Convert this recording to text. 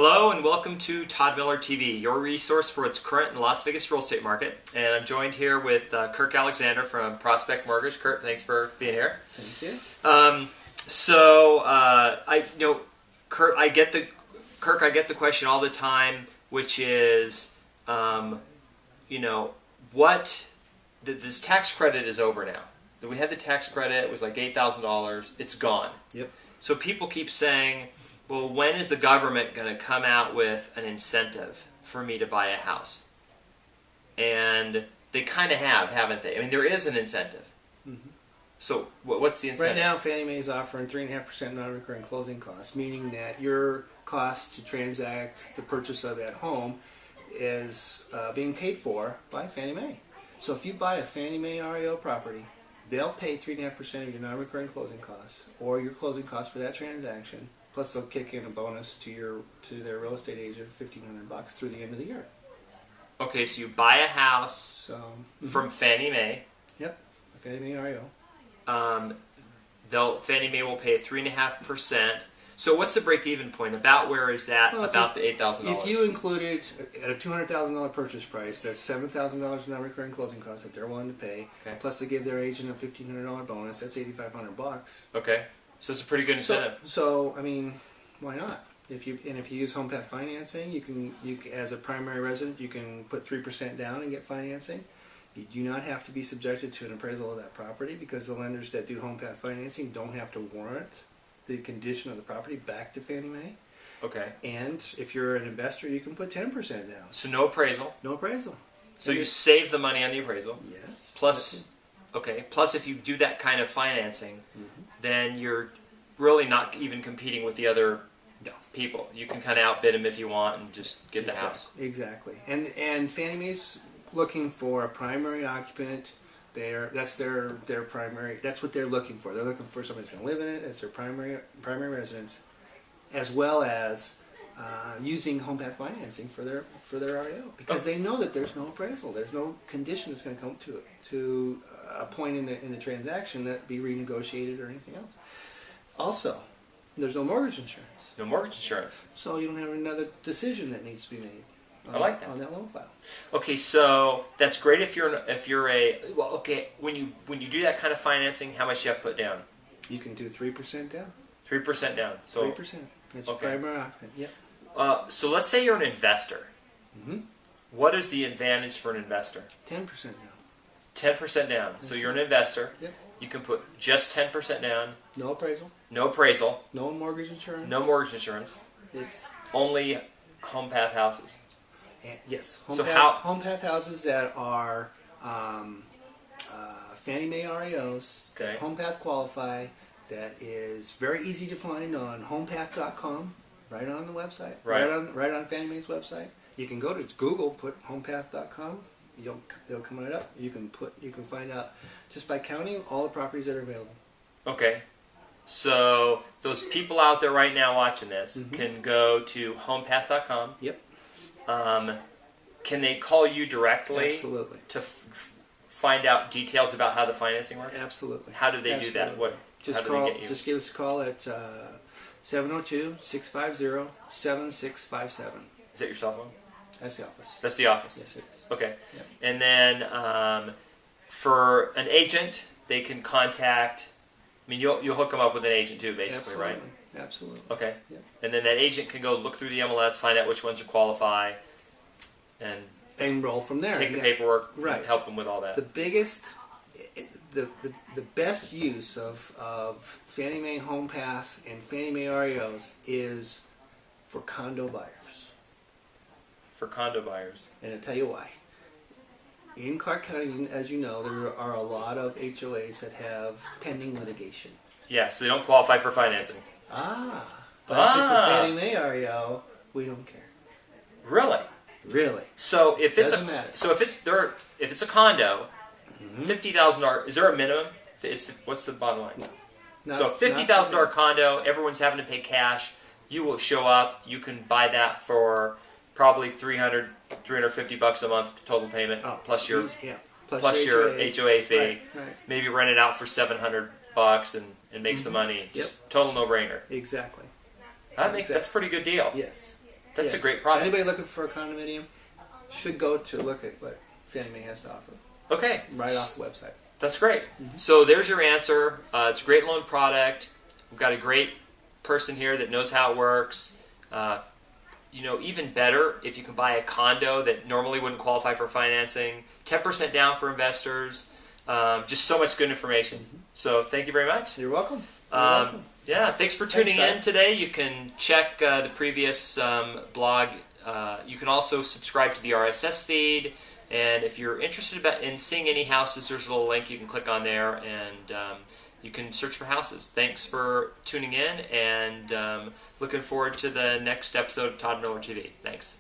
Hello and welcome to Todd Miller TV, your resource for its current in Las Vegas real estate market. And I'm joined here with Kirk Alexander from Prospect Mortgage. Kirk, thanks for being here. Thank you. Kirk, I get the question all the time, which is, this tax credit is over now. We had the tax credit; it was like $8,000. It's gone. Yep. So people keep saying, well, when is the government going to come out with an incentive for me to buy a house? And they kind of have, haven't they? I mean, there is an incentive. Mm-hmm. So what's the incentive? Right now, Fannie Mae is offering 3.5% non-recurring closing costs, meaning that your cost to transact the purchase of that home is being paid for by Fannie Mae. So if you buy a Fannie Mae REO property, they'll pay 3.5% of your non-recurring closing costs or your closing costs for that transaction. Plus, they'll kick in a bonus to their real estate agent of $1,500 through the end of the year. Okay, so you buy a house from Fannie Mae. Yep, Fannie Mae REO. Fannie Mae will pay 3.5%. So what's the break-even point? About where is that? Well, about the $8,000. If you included at a $200,000 purchase price, that's $7,000 in non-recurring closing costs that they're willing to pay. Okay. Plus, they give their agent a $1,500 bonus. That's $8,500. Okay. So it's a pretty good incentive. So I mean, why not? If you use HomePath financing, you can as a primary resident, you can put 3% down and get financing. You do not have to be subjected to an appraisal of that property because the lenders that do HomePath financing don't have to warrant the condition of the property back to Fannie Mae. Okay. And if you're an investor, you can put 10% down. So no appraisal. No appraisal. So you save the money on the appraisal. Yes. Plus, plus if you do that kind of financing, then you're really not even competing with the other people. You can kind of outbid them if you want and just get the house. Exactly. And Fannie Mae's looking for a primary occupant. That's their primary. That's what they're looking for. They're looking for somebody that's going to live in it as their primary residence, as well as using HomePath financing for their REO because they know that there's no appraisal, there's no condition that's going to come to a point in the transaction that be renegotiated or anything else. Also, there's no mortgage insurance. No mortgage insurance. So you don't have another decision that needs to be made. I like that. On that loan file. Okay, so that's great if you're when you do that kind of financing, how much do you have to put down? You can do 3% down. 3% down. So 3%. That's a primary occupant. Yep. So let's say you're an investor. Mm-hmm. What is the advantage for an investor? 10% down. 10% down. So you're an investor. Yep. You can put just 10% down. No appraisal. No appraisal. No mortgage insurance. No mortgage insurance. It's only HomePath houses. Yes. HomePath houses that are Fannie Mae REOs, okay. HomePath qualify. That is very easy to find on homepath.com, right on the website, right on Fannie Mae's website. You can go to Google, put homepath.com. It'll come right up. You can find out just by counting all the properties that are available. Okay. So those people out there right now watching this can go to homepath.com. Yep. Can they call you directly? Absolutely. To find out details about how the financing works? Absolutely. How do they do that? How do they get you? Just give us a call at 702-650-7657. Is that your cell phone? That's the office. That's the office? Yes, it is. Okay. Yep. And then for an agent, they can contact... I mean, you'll hook them up with an agent too, basically, Absolutely. right? Absolutely. Okay. Yep. And then that agent can go look through the MLS, find out which ones are qualify, and roll from there. Take the paperwork, right. And help them with all that. The biggest, the best use of Fannie Mae HomePath and Fannie Mae REOs is for condo buyers. For condo buyers. And I'll tell you why. In Clark County, as you know, there are a lot of HOAs that have pending litigation. Yeah, so they don't qualify for financing. But if it's a Fannie Mae REO, we don't care. Really? Really. So if it's Doesn't matter. So if it's a condo, $50,000. Is there a minimum? What's the bottom line? No. So $50,000 condo, everyone's having to pay cash. You will show up. You can buy that for probably $350 a month total payment, plus your HOA fee. Right. Maybe rent it out for $700 and make some money. Just total no-brainer. Exactly. That's a pretty good deal. Yes. That's Yes. a great So product. anybody looking for a condominium should go to look at what Fannie Mae has to offer Okay. right off the website. That's great. So there's your answer. It's a great loan product. We've got a great person here that knows how it works. Even better if you can buy a condo that normally wouldn't qualify for financing. 10% down for investors. Just so much good information. So thank you very much. You're welcome. You're welcome. Yeah, thanks for tuning Thanks, in Todd. today. You can check the previous blog. You can also subscribe to the RSS feed. And if you're interested in seeing any houses, there's a little link you can click on there, and you can search for houses. Thanks for tuning in, and looking forward to the next episode of Todd Miller TV. Thanks.